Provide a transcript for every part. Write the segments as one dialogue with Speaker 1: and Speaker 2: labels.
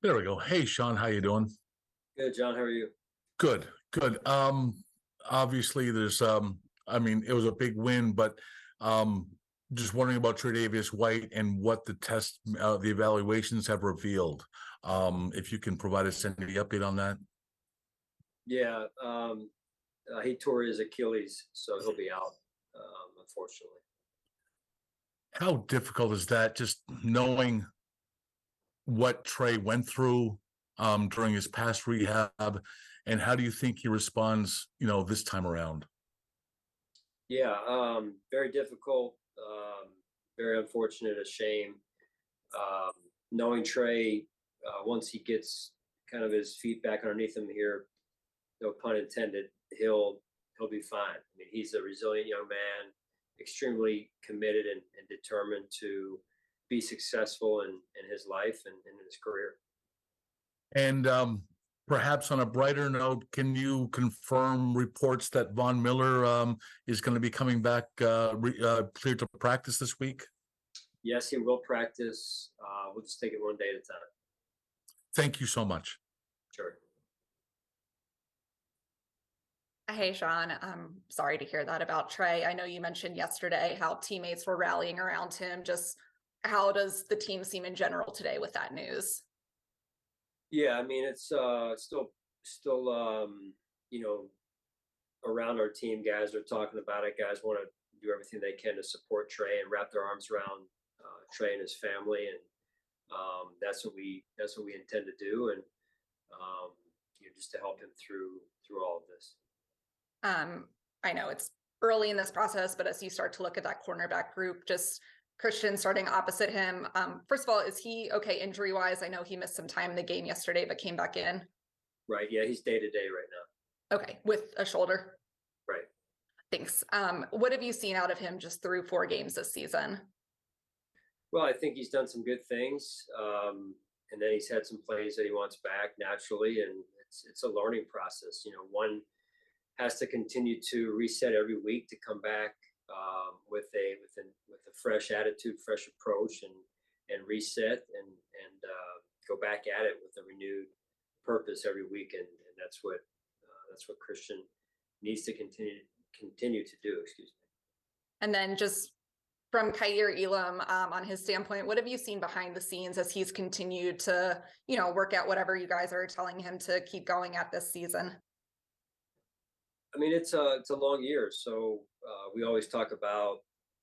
Speaker 1: There we go. Hey, Sean, how you doing?
Speaker 2: Good, John. How are you?
Speaker 1: Good, good. Obviously, I mean, it was a big win, but um, just wondering about Tre'Davious White and what the evaluations have revealed. If you can provide us any update on that.
Speaker 2: Yeah, he tore his Achilles, so he'll be out, unfortunately.
Speaker 1: How difficult is that? Just knowing what Trey went through during his past rehab, and how do you think he responds, this time around?
Speaker 2: Yeah, very difficult, very unfortunate, a shame. Um, Knowing Trey, once he gets kind of his feet back underneath him here, no pun intended, he'll be fine. I mean, he's a resilient young man, extremely committed and determined to be successful in his life and in his career.
Speaker 1: And perhaps on a brighter note, can you confirm reports that Von Miller is going to be coming back cleared to practice this week?
Speaker 2: Yes, he will practice. We'll just take it one day at a time.
Speaker 1: Thank you so much.
Speaker 2: Sure.
Speaker 3: Hey, Sean, I'm sorry to hear that about Trey. I know you mentioned yesterday how teammates were rallying around him. Just how does the team seem in general today with that news?
Speaker 2: Yeah, I mean, it's still you know, around our team, guys are talking about it. Guys want to do everything they can to support Trey and wrap their arms around Trey and his family, and that's what we intend to do, and just to help him through all of this.
Speaker 3: I know it's early in this process, but as you start to look at that cornerback group, just Christian starting opposite him. First of all, is he okay injury wise? I know he missed some time in the game yesterday, but came back in.
Speaker 2: Right. Yeah, he's day to day right now.
Speaker 3: Okay, with a shoulder.
Speaker 2: Right.
Speaker 3: Thanks. What have you seen out of him just through 4 games this season?
Speaker 2: Well, I think he's done some good things, and then he's had some plays that he wants back naturally, and it's a learning process. One has to continue to reset every week to come back with a fresh attitude, fresh approach, and reset and go back at it with a renewed purpose every week, and that's what Christian needs to continue to do. Excuse me.
Speaker 3: And then just from Kaiir Elam, on his standpoint, what have you seen behind the scenes as he's continued to, work out whatever you guys are telling him to keep going at this season?
Speaker 2: I mean, it's a long year, so we always talk about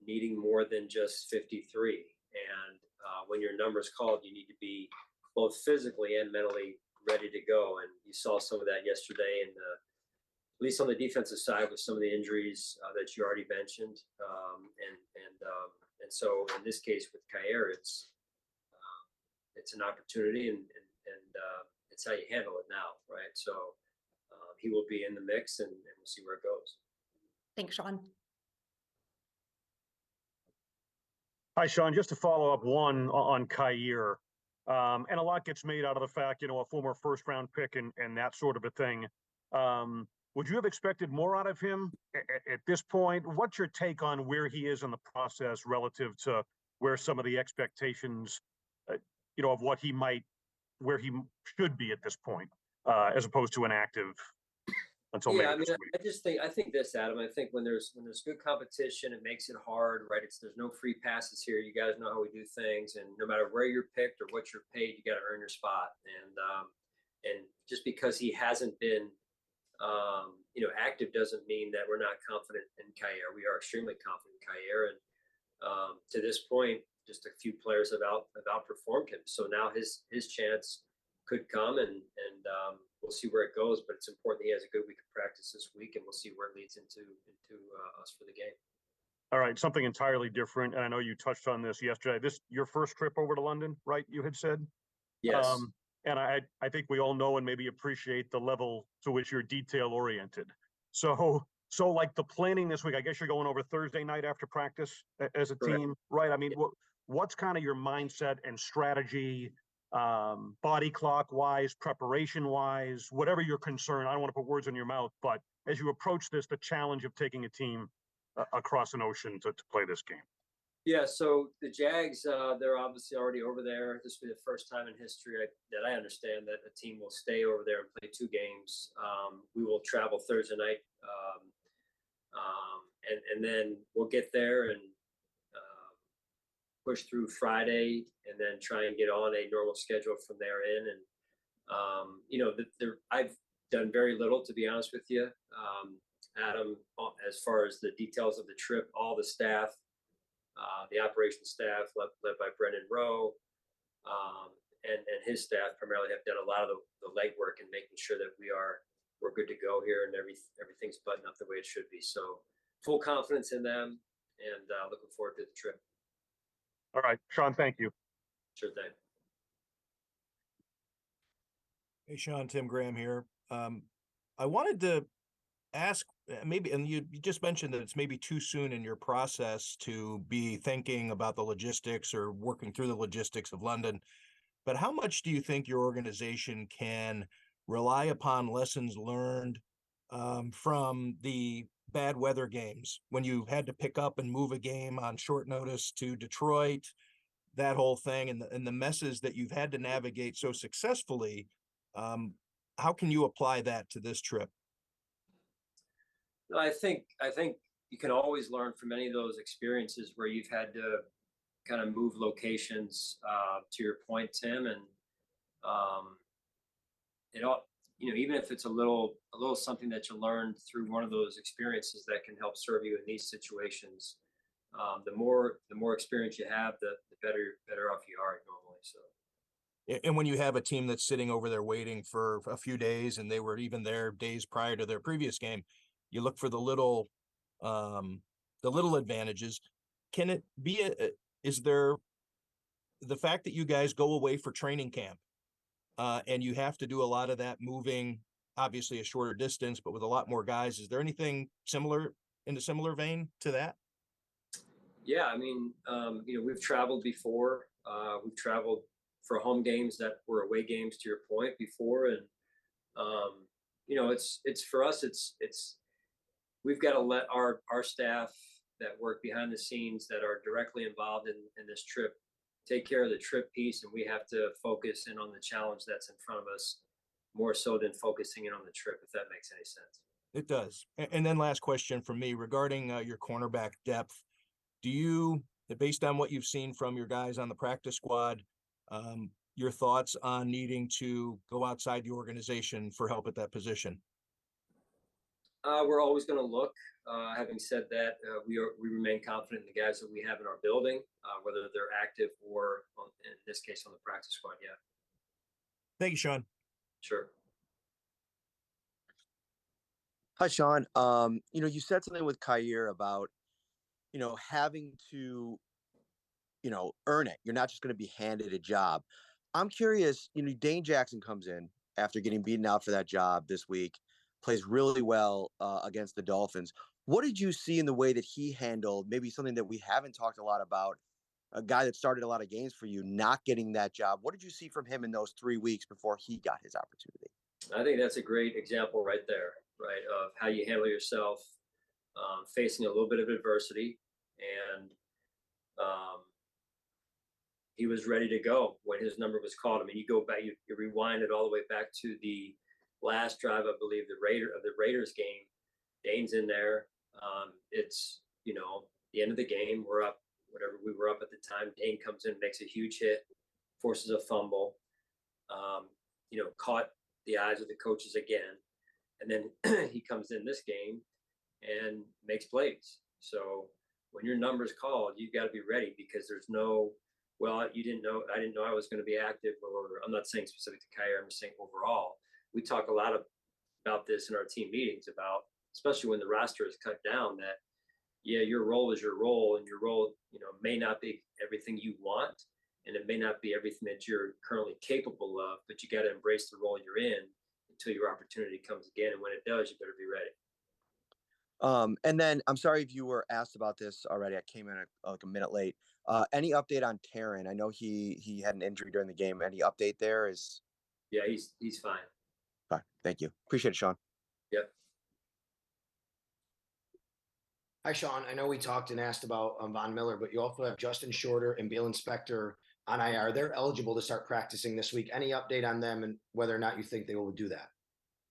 Speaker 2: needing more than just 53. And when your number's called, you need to be both physically and mentally ready to go. And you saw some of that yesterday, and at least on the defensive side with some of the injuries that you already mentioned. And so in this case with Kaiir, it's an opportunity, and it's how you handle it now, right? So. He will be in the mix, and we'll see where it goes.
Speaker 3: Thanks, Sean.
Speaker 4: Hi, Sean. Just to follow up one on Kaiir, and a lot gets made out of the fact, a former first-round pick and that sort of a thing. Would you have expected more out of him at this point? What's your take on where he is in the process relative to where some of the expectations, of where he should be at this point, as opposed to an active?
Speaker 2: Yeah, I mean, I think this, Adam. I think when there's good competition, it makes it hard, right? There's no free passes here. You guys know how we do things, and no matter where you're picked or what you're paid, you got to earn your spot. And just because he hasn't been, active doesn't mean that we're not confident in Kaiir. We are extremely confident in Kaiir, and to this point, just a few players have outperformed him. So now his chance could come, and we'll see where it goes. But it's important that he has a good week of practice this week, and we'll see where it leads into us for the game.
Speaker 4: All right, something entirely different, and I know you touched on this yesterday. This your first trip over to London, right? You had said.
Speaker 2: Yes.
Speaker 4: And I think we all know and maybe appreciate the level to which you're detail oriented. So like the planning this week, I guess you're going over Thursday night after practice as a team, right? I mean, what's kind of your mindset and strategy? Body clock wise, preparation wise, whatever your concern. I don't want to put words in your mouth, but as you approach this, the challenge of taking a team across an ocean to play this game.
Speaker 2: Yeah, so the Jags, they're obviously already over there. This will be the first time in history that I understand that a team will stay over there and play 2 games. We will travel Thursday night, and then we'll get there and push through Friday, and then try and get on a normal schedule from there in. And I've done very little, to be honest with you, Adam, as far as the details of the trip. All the staff. The operations staff led by Brendan Rowe, and his staff primarily have done a lot of the legwork and making sure that we're good to go here and everything's buttoned up the way it should be. So full confidence in them, and looking forward to the trip.
Speaker 4: All right, Sean, thank you.
Speaker 2: Sure thing.
Speaker 5: Hey, Sean, Tim Graham here. I wanted to ask maybe, and you just mentioned that it's maybe too soon in your process to be thinking about the logistics or working through the logistics of London, but how much do you think your organization can rely upon lessons learned from the bad weather games when you had to pick up and move a game on short notice to Detroit, that whole thing, and the messes that you've had to navigate so successfully? How can you apply that to this trip?
Speaker 2: I think you can always learn from any of those experiences where you've had to kind of move locations. To your point, Tim, and it all, even if it's a little something that you learned through one of those experiences that can help serve you in these situations. The more experience you have, the better off you are normally. So.
Speaker 5: And when you have a team that's sitting over there waiting for a few days, and they were even there days prior to their previous game, you look for the little advantages. Can it be is there the fact that you guys go away for training camp and you have to do a lot of that moving, obviously a shorter distance, but with a lot more guys, is there anything similar in a similar vein to that?
Speaker 2: Yeah, I mean, we've traveled before. We've traveled for home games that were away games, to your point, before, and it's for us. It's we've got to let our staff that work behind the scenes, that are directly involved in this trip, take care of the trip piece, and we have to focus in on the challenge that's in front of us more so than focusing in on the trip, if that makes any sense.
Speaker 5: It does. And then last question from me regarding your cornerback depth. Do you, based on what you've seen from your guys on the practice squad, your thoughts on needing to go outside the organization for help at that position?
Speaker 2: We're always going to look. Having said that, we remain confident in the guys that we have in our building, whether they're active or, in this case, on the practice squad. Yeah.
Speaker 5: Thank you, Sean.
Speaker 2: Sure.
Speaker 6: Hi, Sean. You said something with Kyer about, having to, earn it. You're not just going to be handed a job. I'm curious, Dane Jackson comes in after getting beaten out for that job this week, plays really well against the Dolphins. What did you see in the way that he handled maybe something that we haven't talked a lot about, a guy that started a lot of games for you, not getting that job? What did you see from him in those 3 weeks before he got his opportunity?
Speaker 2: I think that's a great example right there, right, of how you handle yourself facing a little bit of adversity. And he was ready to go when his number was called. I mean, you go back, you rewind it all the way back to the last drive, I believe, the Raiders game. Dane's in there. It's, the end of the game. We're up, whatever we were up at the time. Dane comes in, makes a huge hit, forces a fumble, caught the eyes of the coaches again. And then he comes in this game and makes plays. So when your number's called, you've got to be ready, because there's no, well, I didn't know I was going to be active. Or I'm not saying specific to Kyer, I'm just saying overall. We talk a lot about this in our team meetings, about, especially when the roster is cut down, that, yeah, your role is your role, and your role, may not be everything you want, and it may not be everything that you're currently capable of, but you got to embrace the role you're in until your opportunity comes again. And when it does, you better be ready.
Speaker 6: And then I'm sorry if you were asked about this already. I came in like a minute late. Any update on Taryn? I know he had an injury during the game. Any update there?
Speaker 2: Yeah, he's fine.
Speaker 6: Fine. Thank you. Appreciate it, Sean.
Speaker 2: Yep.
Speaker 7: Hi, Sean. I know we talked and asked about Von Miller, but you also have Justin Shorter and Beal Inspector on IR. They're eligible to start practicing this week. Any update on them and whether or not you think they will do that?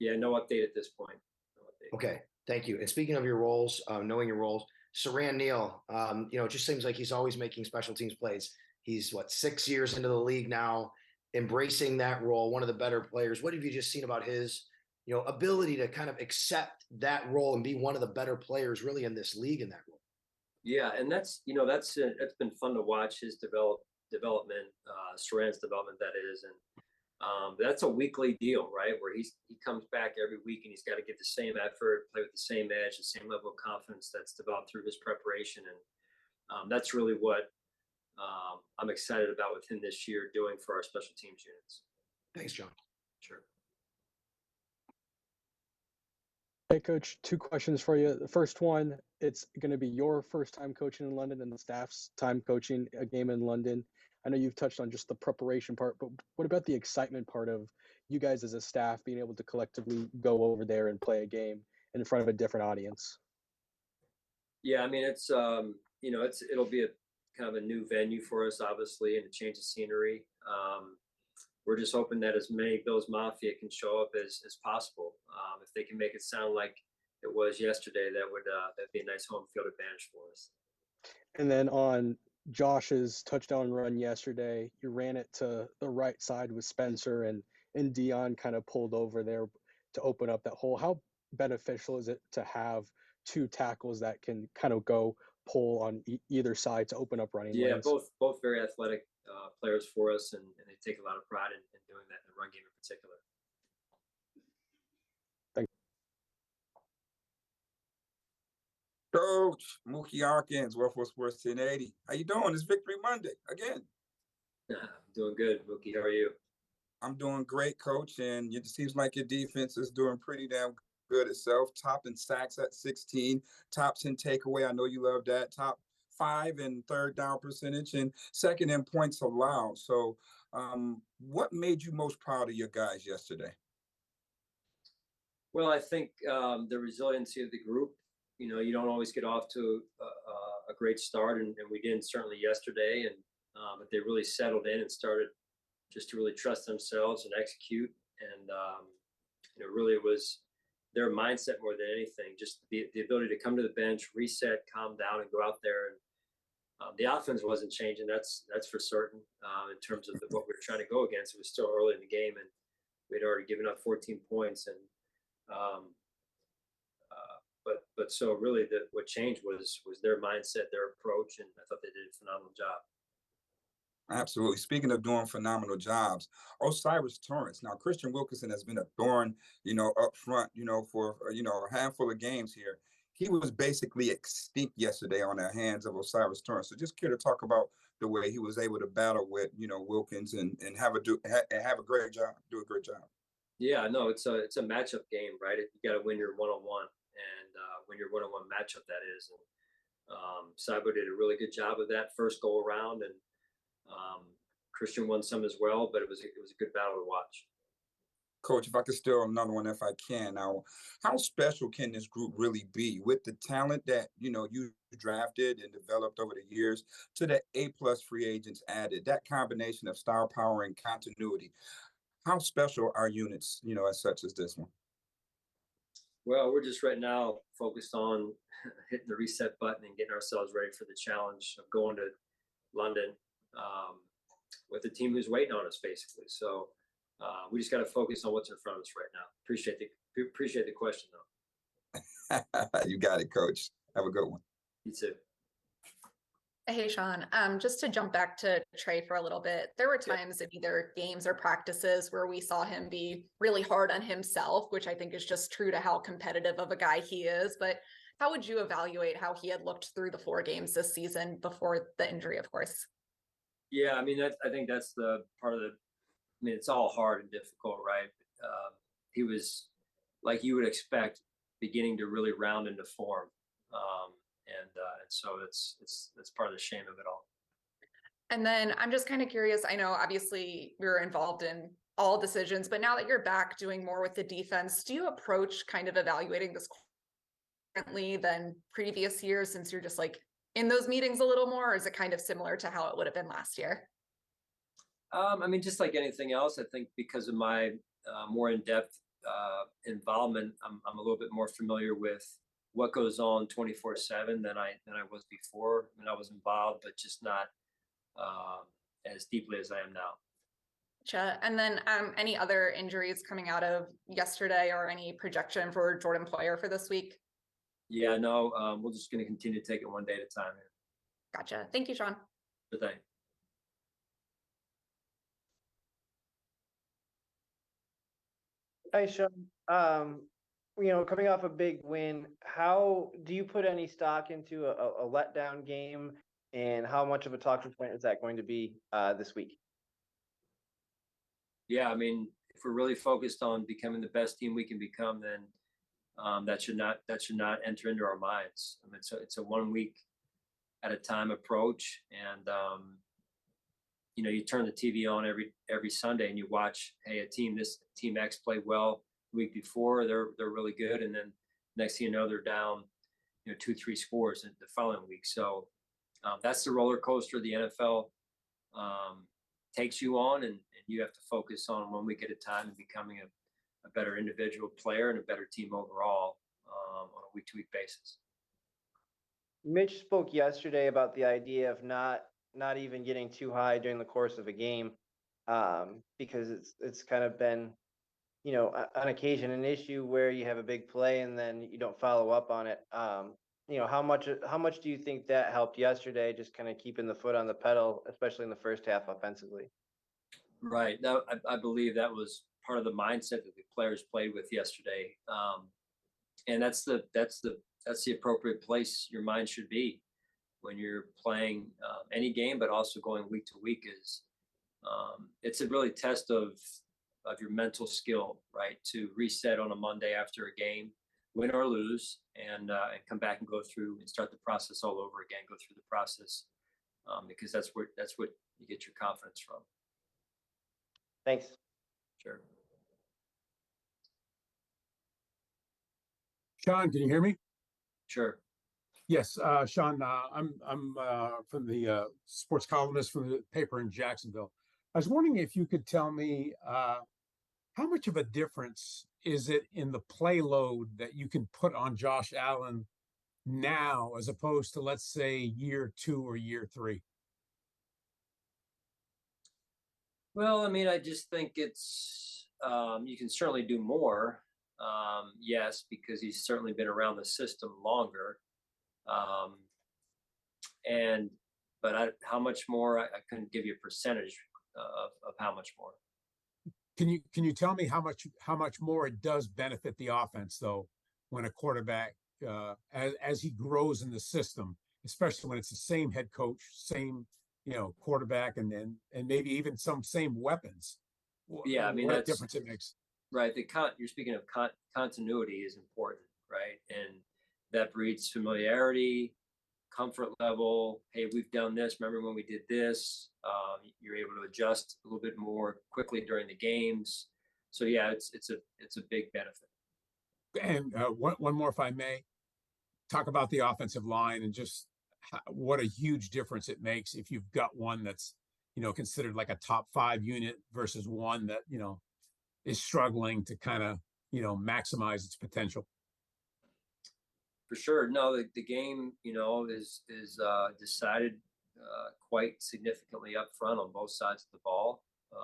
Speaker 2: Yeah, no update at this point. No update.
Speaker 7: Okay, thank you. And speaking of your roles, knowing your roles, Saran Neal, it just seems like he's always making special teams plays. He's 6 years into the league now, embracing that role, one of the better players. What have you just seen about his, ability to kind of accept that role and be one of the better players really in this league in that role?
Speaker 2: Yeah, and that's been fun to watch his development, Saran's development, that is, and that's a weekly deal, right? Where he comes back every week and he's got to give the same effort, play with the same edge, the same level of confidence that's developed through his preparation, and that's really what I'm excited about with him this year doing for our special teams units.
Speaker 7: Thanks, John.
Speaker 2: Sure.
Speaker 8: Hey, Coach, 2 questions for you. The first one, it's going to be your first time coaching in London and the staff's time coaching a game in London. I know you've touched on just the preparation part, but what about the excitement part of you guys as a staff being able to collectively go over there and play a game in front of a different audience?
Speaker 2: Yeah, I mean, it'll be a kind of a new venue for us, obviously, and a change of scenery. We're just hoping that as many Bills Mafia can show up as possible. If they can make it sound like it was yesterday, that'd be a nice home field advantage for us.
Speaker 8: And then on Josh's touchdown run yesterday, you ran it to the right side with Spencer and Dion kind of pulled over there to open up that hole. How beneficial is it to have 2 tackles that can kind of go pull on either side to open up running lanes?
Speaker 2: Yeah, both very athletic players for us, and they take a lot of pride in doing that in the run game in particular.
Speaker 8: Thank
Speaker 9: you. Coach Mookie Arkins, World Sports 1080. How you doing? It's Victory Monday again.
Speaker 2: I'm doing good, Mookie. How are you?
Speaker 9: I'm doing great, Coach, and it seems like your defense is doing pretty damn good itself. Top in sacks at 16, tops in takeaway. I know you love that. Top 5 in third down percentage and second in points allowed. So what made you most proud of your guys yesterday?
Speaker 2: Well, I think the resiliency of the group. You don't always get off to a great start, and we didn't certainly yesterday, and but they really settled in and started just to really trust themselves and execute. And really it was their mindset more than anything, just the ability to come to the bench, reset, calm down, and go out there. And the offense wasn't changing. That's for certain. In terms of what we were trying to go against, it was still early in the game, and we'd already given up 14 points. And but so really, what changed was their mindset, their approach, and I thought they did a phenomenal job.
Speaker 9: Absolutely. Speaking of doing phenomenal jobs, Osiris Torrance. Now, Christian Wilkinson has been a thorn, up front, for, a handful of games here. He was basically extinct yesterday on the hands of Osiris Torrance. So just care to talk about the way he was able to battle with, Wilkins and have a great job, do a great job.
Speaker 2: Yeah, no, it's a matchup game, right? You got to win your one-on-one, and win your one-on-one matchup, that is. And Cyber did a really good job of that first go around, and Christian won some as well, but it was a good battle to watch.
Speaker 9: Coach, if I could steal another one, if I can. Now, how special can this group really be with the talent that, you drafted and developed over the years to the A+ free agents added, that combination of star power and continuity? How special are units, as such as this one?
Speaker 2: Well, we're just right now focused on hitting the reset button and getting ourselves ready for the challenge of going to London with a team who's waiting on us, basically. So we just got to focus on what's in front of us right now. Appreciate the question, though.
Speaker 9: You got it, Coach. Have a good one.
Speaker 2: You too.
Speaker 3: Hey, Sean, just to jump back to Trey for a little bit, there were times in either games or practices where we saw him be really hard on himself, which I think is just true to how competitive of a guy he is. But how would you evaluate how he had looked through the 4 games this season before the injury, of course?
Speaker 2: Yeah, I mean, I think that's the part of it's all hard and difficult, right? He was, like you would expect, beginning to really round into form. And so it's part of the shame of it all.
Speaker 3: And then I'm just kind of curious. I know obviously you're involved in all decisions, but now that you're back doing more with the defense, do you approach kind of evaluating this differently than previous years since you're just like in those meetings a little more, or is it kind of similar to how it would have been last year?
Speaker 2: I mean, just like anything else, I think because of my more in-depth involvement, I'm a little bit more familiar with what goes on 24/7 than I was before. I mean, I was involved, but just not as deeply as I am now.
Speaker 3: Gotcha. And then any other injuries coming out of yesterday or any projection for Jordan Poyer for this week?
Speaker 2: Yeah, no, we're just going to continue to take it one day at a time here.
Speaker 3: Gotcha. Thank you, Sean.
Speaker 2: Good day.
Speaker 10: Hi, Sean. Coming off a big win, how do you put any stock into a letdown game, and how much of a talking point is that going to be this week?
Speaker 2: Yeah, I mean, if we're really focused on becoming the best team we can become, then that should not enter into our minds. I mean, it's a 1 week at a time approach, and you turn the TV on every Sunday and you watch, hey, this team X played well the week before, they're really good, and then next thing you know, they're down 2-3 scores in the following week. So that's the roller coaster the NFL takes you on, and you have to focus on 1 week at a time and becoming a better individual player and a better team overall on a week-to-week basis.
Speaker 10: Mitch spoke yesterday about the idea of not even getting too high during the course of a game, because it's kind of been, on occasion an issue where you have a big play and then you don't follow up on it. How much do you think that helped yesterday, just kind of keeping the foot on the pedal, especially in the first half offensively?
Speaker 2: Right. Now, I believe that was part of the mindset that the players played with yesterday, and that's the appropriate place your mind should be when you're playing any game, but also going week to week. It's a really test of your mental skill, right? To reset on a Monday after a game, win or lose, and come back and go through and start the process all over again. Go through the process because that's what you get your confidence from.
Speaker 10: Thanks.
Speaker 2: Sure.
Speaker 11: Sean, can you hear me?
Speaker 2: Sure.
Speaker 11: Yes, Sean. I'm from the sports columnist from the paper in Jacksonville. I was wondering if you could tell me how much of a difference is it in the play load that you can put on Josh Allen now as opposed to, let's say, year 2 or year 3?
Speaker 2: Well, I mean, I just think it's you can certainly do more. Yes, because he's certainly been around the system longer. But how much more? I couldn't give you a percentage of how much more.
Speaker 11: Can you tell me how much more it does benefit the offense though, when a quarterback as he grows in the system, especially when it's the same head coach, same quarterback, and maybe even some same weapons?
Speaker 2: Yeah, I mean,
Speaker 11: what difference it makes.
Speaker 2: Right. You're speaking of continuity is important, right? And that breeds familiarity, comfort level. Hey, we've done this. Remember when we did this? You're able to adjust a little bit more quickly during the games. So yeah, it's a big benefit. And
Speaker 11: one more, if I may, talk about the offensive line and just what a huge difference it makes if you've got one that's considered like a top 5 unit versus one that is struggling to kind of maximize its potential.
Speaker 2: For sure. No, the game, is decided quite significantly up front on both sides of the ball. And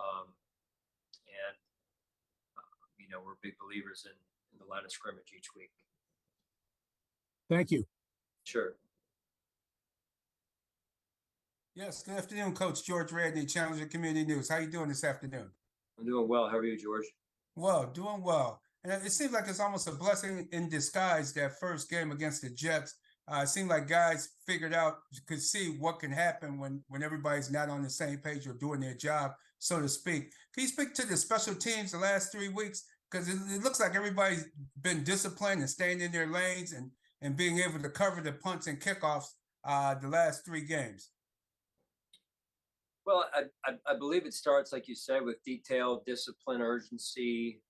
Speaker 2: we're big believers in the line of scrimmage each week.
Speaker 11: Thank you.
Speaker 2: Sure.
Speaker 12: Yes, good afternoon, Coach George Radney, Challenger Community News. How you doing this afternoon?
Speaker 2: I'm doing well. How are you, George?
Speaker 12: Well, doing well. And it seems like it's almost a blessing in disguise, that first game against the Jets. It seemed like guys could see what can happen when everybody's not on the same page or doing their job, so to speak. Can you speak to the special teams the last 3 weeks? Because it looks like everybody's been disciplined and staying in their lanes and being able to cover the punts and kickoffs the last 3 games.
Speaker 2: Well, I believe it starts, like you said, with detail, discipline, urgency,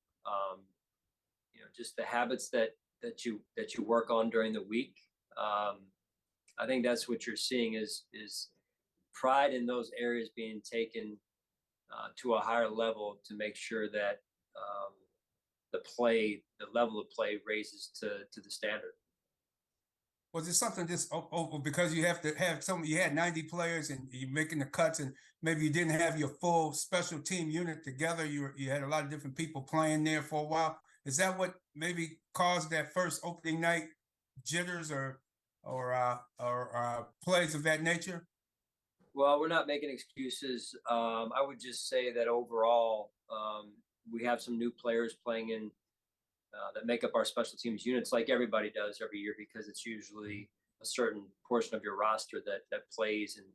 Speaker 2: just the habits that that you work on during the week. I think that's what you're seeing is pride in those areas being taken to a higher level to make sure that the level of play raises to the standard.
Speaker 12: Was it something just because you have to have you had 90 players and you're making the cuts, and maybe you didn't have your full special team unit together? You had a lot of different people playing there for a while. Is that what maybe caused that first opening night jitters or plays of that nature?
Speaker 2: Well, we're not making excuses. I would just say that overall, we have some new players playing in that make up our special teams units, like everybody does every year, because it's usually a certain portion of your roster that plays and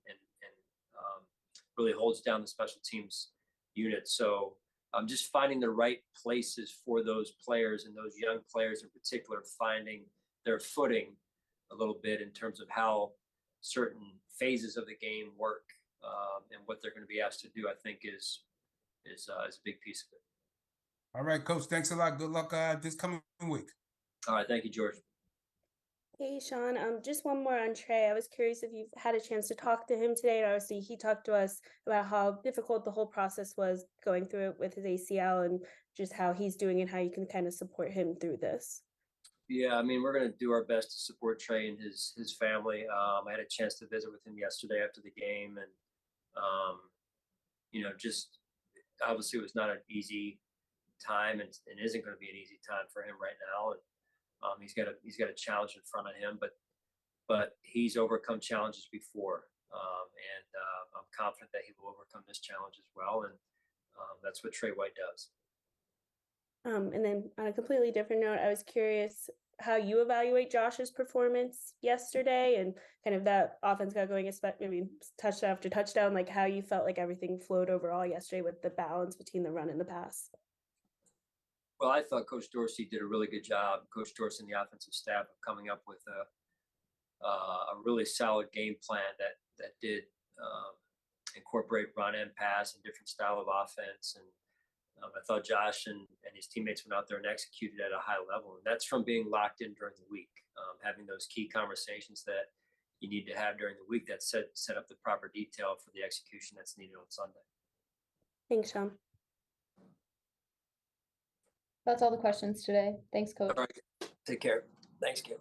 Speaker 2: really holds down the special teams unit. So just finding the right places for those players, and those young players in particular, finding their footing a little bit in terms of how certain phases of the game work and what they're going to be asked to do, I think is a big piece of it.
Speaker 12: All right, Coach, thanks a lot. Good luck this coming week.
Speaker 2: All right, thank you, George.
Speaker 13: Hey, Sean, just one more on Trey. I was curious if you've had a chance to talk to him today. And obviously, he talked to us about how difficult the whole process was going through it with his ACL, and just how he's doing and how you can kind of support him through this.
Speaker 2: Yeah, I mean, we're going to do our best to support Trey and his family. I had a chance to visit with him yesterday after the game, and just obviously it was not an easy time, and isn't going to be an easy time for him right now. And he's got a challenge in front of him, but he's overcome challenges before, and I'm confident that he will overcome this challenge as well. And that's what Trey White does.
Speaker 13: And then on a completely different note, I was curious how you evaluate Josh's performance yesterday, and kind of that offense got going, maybe touchdown after touchdown, like how you felt like everything flowed overall yesterday with the balance between the run and the pass.
Speaker 2: Well, I thought Coach Dorsey did a really good job, Coach Dorsey and the offensive staff, of coming up with a really solid game plan that did incorporate run and pass and different style of offense. And I thought Josh and his teammates went out there and executed at a high level. And that's from being locked in during the week, having those key conversations that you need to have during the week that set up the proper detail for the execution that's needed on Sunday.
Speaker 13: Thanks, Sean.
Speaker 14: That's all the questions today. Thanks, Coach.
Speaker 2: All right. Take care. Thanks, Kim.